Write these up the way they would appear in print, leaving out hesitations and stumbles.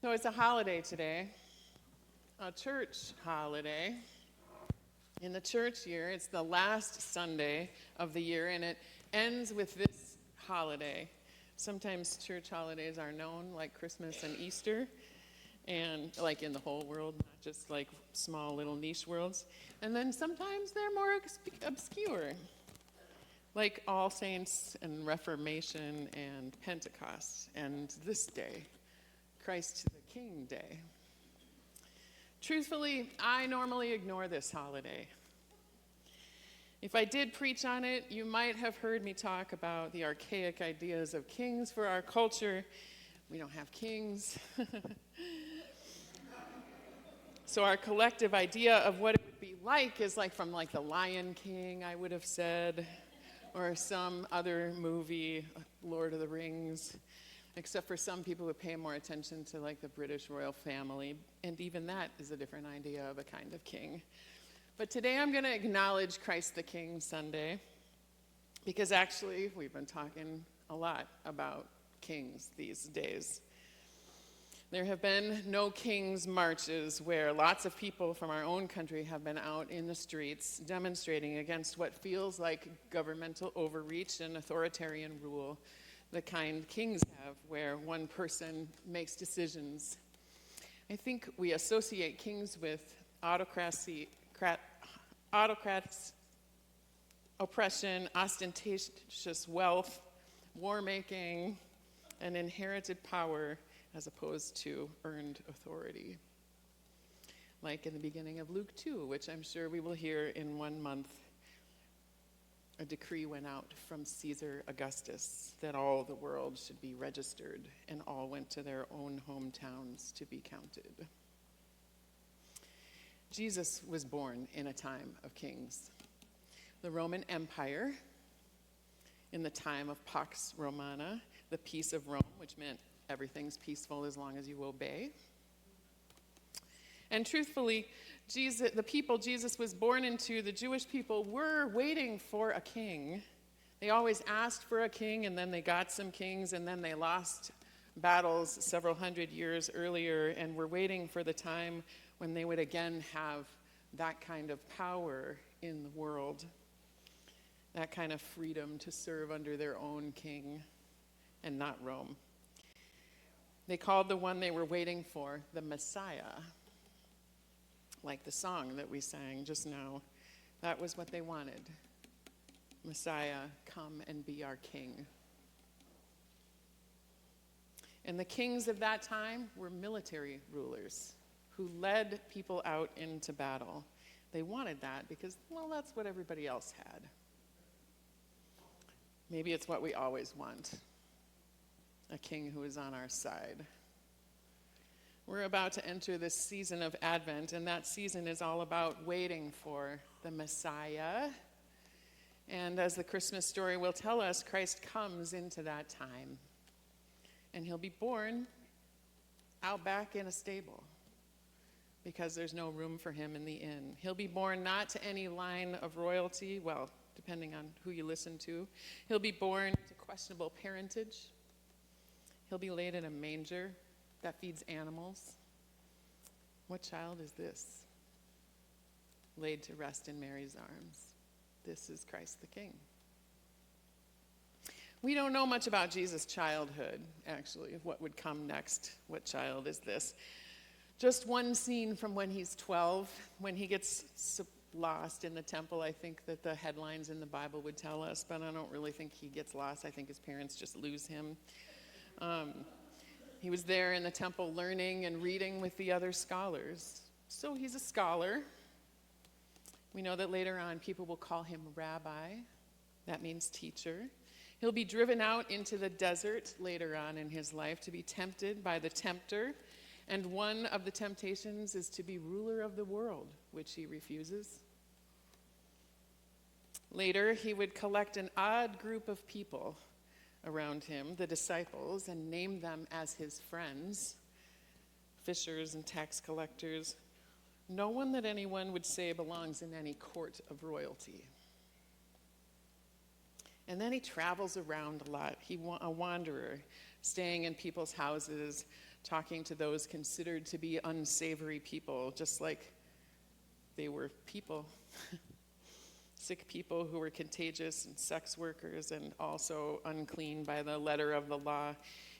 So it's a holiday today, a church holiday. In the church year, it's the last Sunday of the year, and it ends with this holiday. Sometimes church holidays are known, like Christmas and Easter, and like in the whole world, not just like small little niche worlds. And then sometimes they're more obscure, like All Saints and Reformation and Pentecost, and this day, Christ the King Day. Truthfully, I normally ignore this holiday. If I did preach on it, you might have heard me talk about the archaic ideas of kings for our culture. We don't have kings. So our collective idea of what it would be like is like from like the Lion King, I would have said, or some other movie, Lord of the Rings. Except for some people who pay more attention to like the British royal family, and even that is a different idea of a kind of king. But today I'm going to acknowledge Christ the King Sunday, because actually we've been talking a lot about kings these days. There have been no kings marches where lots of people from our own country have been out in the streets demonstrating against what feels like governmental overreach and authoritarian rule, the kind kings have, where one person makes decisions. I think we associate kings with autocrats, oppression, ostentatious wealth, war-making, and inherited power, as opposed to earned authority. Like in the beginning of Luke 2, which I'm sure we will hear in 1 month. A decree went out from Caesar Augustus that all the world should be registered, and all went to their own hometowns to be counted. Jesus was born in a time of kings. The Roman Empire, in the time of Pax Romana, the peace of Rome, which meant everything's peaceful as long as you obey. And truthfully, the people Jesus was born into, the Jewish people, were waiting for a king. They always asked for a king, and then they got some kings, and then they lost battles several hundred years earlier, and were waiting for the time when they would again have that kind of power in the world, that kind of freedom to serve under their own king and not Rome. They called the one they were waiting for the Messiah. Like the song that we sang just now, that was what they wanted. Messiah, come and be our king. And the kings of that time were military rulers who led people out into battle. They wanted that because, well, that's what everybody else had. Maybe it's what we always want, a king who is on our side. We're about to enter this season of Advent, and that season is all about waiting for the Messiah. And as the Christmas story will tell us, Christ comes into that time. And he'll be born out back in a stable because there's no room for him in the inn. He'll be born not to any line of royalty, well, depending on who you listen to. He'll be born to questionable parentage. He'll be laid in a manger that feeds animals. What child is this? Laid to rest in Mary's arms. This is Christ the King. We don't know much about Jesus' childhood, actually. What would come next? What child is this? Just one scene from when he's 12, when he gets lost in the temple. I think that the headlines in the Bible would tell us, but I don't really think he gets lost. I think his parents just lose him. He was there in the temple learning and reading with the other scholars. So he's a scholar. We know that later on people will call him rabbi. That means teacher. He'll be driven out into the desert later on in his life to be tempted by the tempter. And one of the temptations is to be ruler of the world, which he refuses. Later, he would collect an odd group of people around him, the disciples, and name them as his friends, fishers and tax collectors. No one that anyone would say belongs in any court of royalty. And then he travels around a lot. He's a wanderer, staying in people's houses, talking to those considered to be unsavory people, just like they were people. Sick people who were contagious, and sex workers, and also unclean by the letter of the law.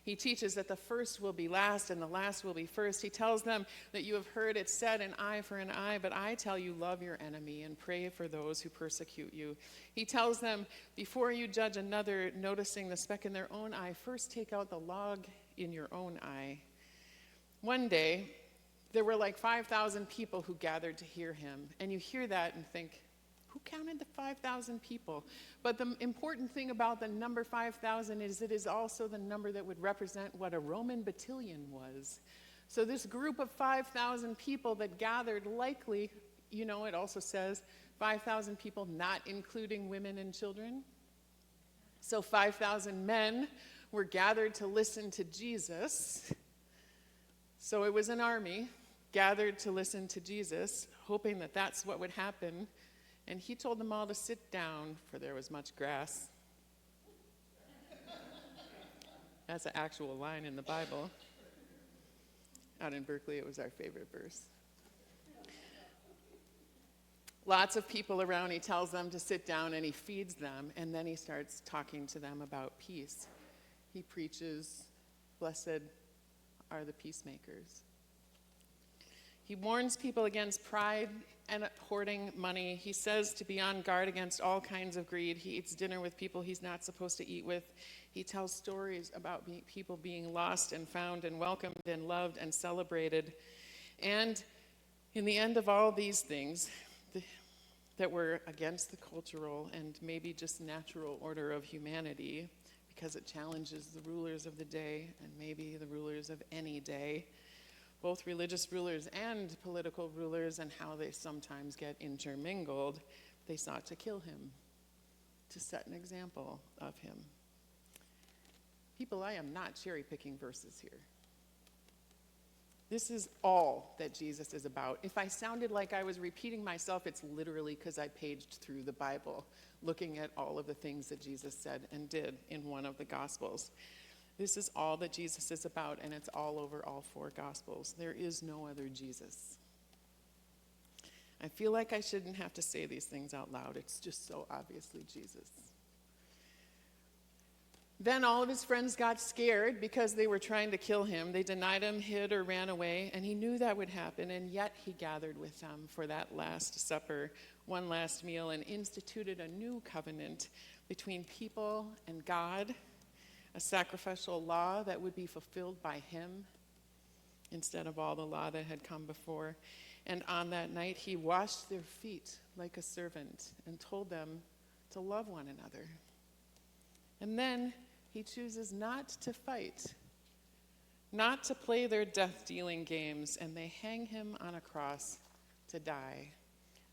He teaches that the first will be last and the last will be first. He tells them that you have heard it said, an eye for an eye, but I tell you, love your enemy and pray for those who persecute you. He tells them, before you judge another, noticing the speck in their own eye, first take out the log in your own eye. One day, there were like 5,000 people who gathered to hear him, and you hear that and think, who counted the 5,000 people? But the important thing about the number 5,000 is it is also the number that would represent what a Roman battalion was. So this group of 5,000 people that gathered, likely, it also says 5,000 people not including women and children. So 5,000 men were gathered to listen to Jesus. So it was an army gathered to listen to Jesus, hoping that that's what would happen. And he told them all to sit down, for there was much grass. That's an actual line in the Bible. Out in Berkeley, it was our favorite verse. Lots of people around, he tells them to sit down, and he feeds them, and then he starts talking to them about peace. He preaches, blessed are the peacemakers. He warns people against pride and hoarding money. He says to be on guard against all kinds of greed. He eats dinner with people he's not supposed to eat with. He tells stories about people being lost and found and welcomed and loved and celebrated. And in the end of all these things that were against the cultural and maybe just natural order of humanity, because it challenges the rulers of the day and maybe the rulers of any day, both religious rulers and political rulers, and how they sometimes get intermingled, they sought to kill him, to set an example of him. People, I am not cherry-picking verses here. This is all that Jesus is about. If I sounded like I was repeating myself, it's literally because I paged through the Bible, looking at all of the things that Jesus said and did in one of the Gospels. This is all that Jesus is about, and it's all over all four Gospels. There is no other Jesus. I feel like I shouldn't have to say these things out loud. It's just so obviously Jesus. Then all of his friends got scared because they were trying to kill him. They denied him, hid, or ran away, and he knew that would happen, and yet he gathered with them for that last supper, one last meal, and instituted a new covenant between people and God, a sacrificial law that would be fulfilled by him instead of all the law that had come before. And on that night, he washed their feet like a servant and told them to love one another. And then he chooses not to fight, not to play their death-dealing games, and they hang him on a cross to die.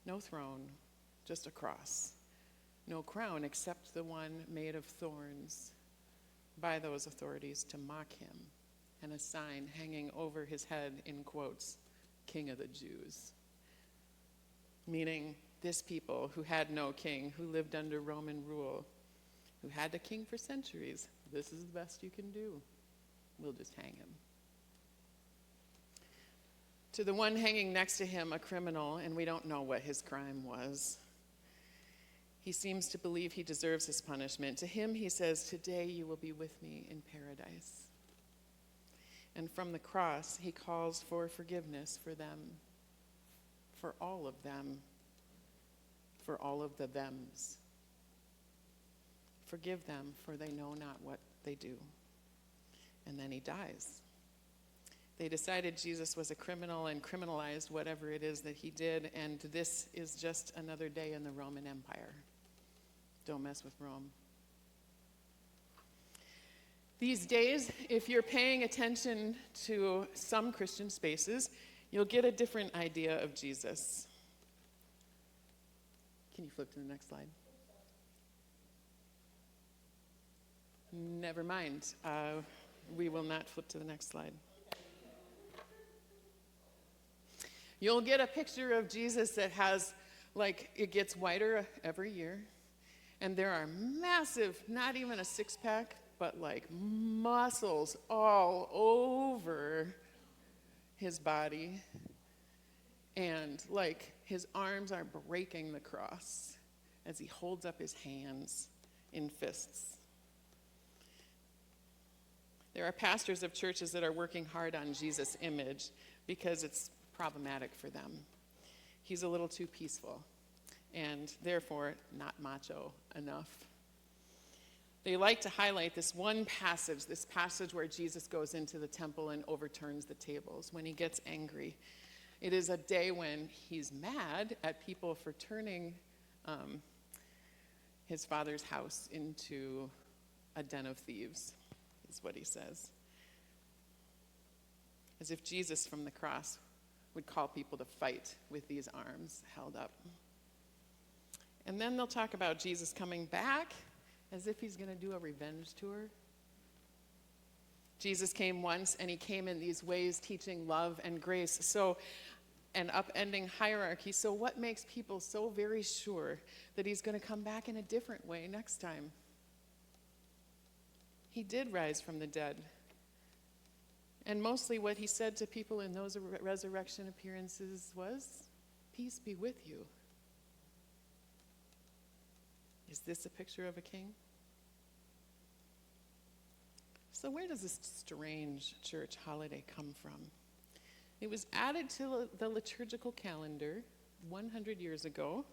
No throne, just a cross. No crown except the one made of thorns by those authorities to mock him, and a sign hanging over his head in quotes, King of the Jews. Meaning this people who had no king, who lived under Roman rule, who had a king for centuries, this is the best you can do. We'll just hang him. To the one hanging next to him, a criminal, and we don't know what his crime was. He seems to believe he deserves his punishment. To him, he says, today you will be with me in paradise. And from the cross, he calls for forgiveness for them, for all of them, for all of the thems. Forgive them, for they know not what they do. And then he dies. They decided Jesus was a criminal and criminalized whatever it is that he did, and this is just another day in the Roman Empire. Don't mess with Rome. These days, if you're paying attention to some Christian spaces, you'll get a different idea of Jesus. Can you flip to the next slide? Never mind. We will not flip to the next slide. You'll get a picture of Jesus that has, it gets whiter every year. And there are massive, not even a six-pack, but like muscles all over his body. And like his arms are breaking the cross as he holds up his hands in fists. There are pastors of churches that are working hard on Jesus' image because it's problematic for them. He's a little too peaceful and therefore not macho enough. They like to highlight this passage where Jesus goes into the temple and overturns the tables when he gets angry. It is a day when he's mad at people for turning his Father's house into a den of thieves, is what he says. As if Jesus from the cross would call people to fight with these arms held up. And then they'll talk about Jesus coming back as if he's going to do a revenge tour. Jesus came once, and he came in these ways teaching love and grace, and upending hierarchy. So what makes people so very sure that he's going to come back in a different way next time? He did rise from the dead. And mostly what he said to people in those resurrection appearances was, "Peace be with you." Is this a picture of a king? So where does this strange church holiday come from? It was added to the liturgical calendar 100 years ago,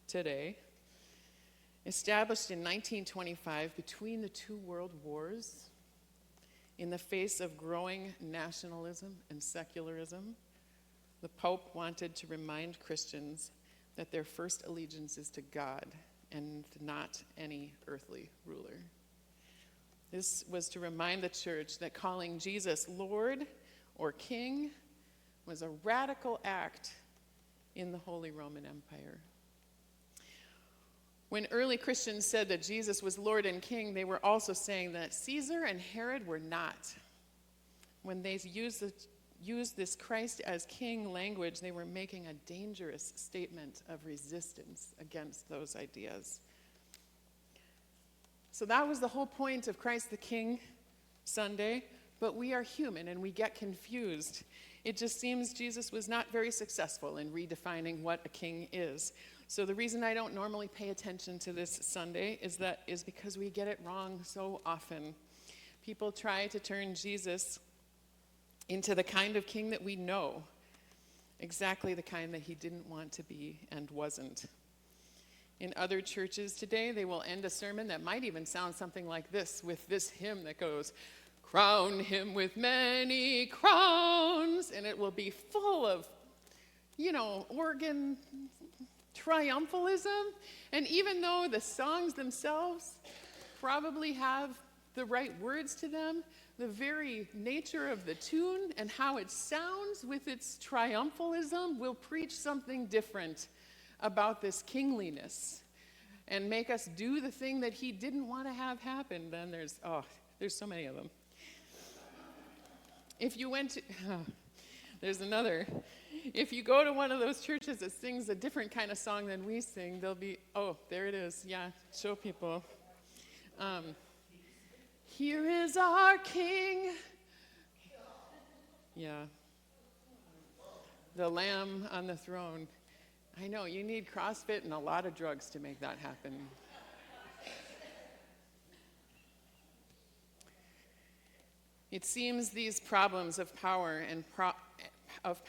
today, established in 1925 between the two world wars, in the face of growing nationalism and secularism. The Pope wanted to remind Christians that their first allegiance is to God and not any earthly ruler. This was to remind the church that calling Jesus Lord or King was a radical act in the Holy Roman Empire. When early Christians said that Jesus was Lord and King, they were also saying that Caesar and Herod were not. When they used this Christ as King language, they were making a dangerous statement of resistance against those ideas. So that was the whole point of Christ the King Sunday, but we are human and we get confused. It just seems Jesus was not very successful in redefining what a king is. So the reason I don't normally pay attention to this Sunday is because we get it wrong so often. People try to turn Jesus into the kind of king that we know, exactly the kind that he didn't want to be and wasn't. In other churches today, they will end a sermon that might even sound something like this, with this hymn that goes, "Crown him with many crowns," and it will be full of, organ triumphalism. And even though the songs themselves probably have the right words to them, the very nature of the tune and how it sounds with its triumphalism will preach something different about this kingliness and make us do the thing that he didn't want to have happen. Then there's so many of them. If you went to, there's another. If you go to one of those churches that sings a different kind of song than we sing, they'll be, there it is. Yeah, show people. Here is our King. Yeah. The Lamb on the throne. I know, you need CrossFit and a lot of drugs to make that happen. It seems these problems of power and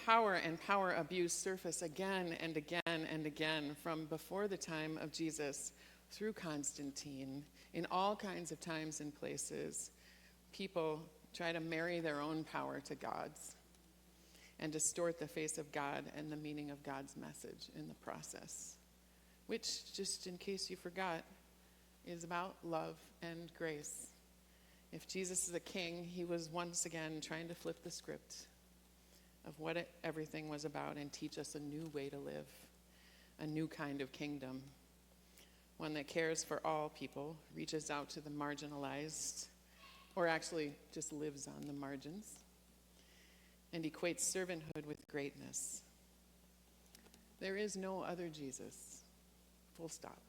power abuse surface again and again and again from before the time of Jesus through Constantine. In all kinds of times and places, people try to marry their own power to God's and distort the face of God and the meaning of God's message in the process, which, just in case you forgot, is about love and grace. If Jesus is a king, he was once again trying to flip the script of what everything was about and teach us a new way to live, a new kind of kingdom, one that cares for all people, reaches out to the marginalized, or actually just lives on the margins, and equates servanthood with greatness. There is no other Jesus. Full stop.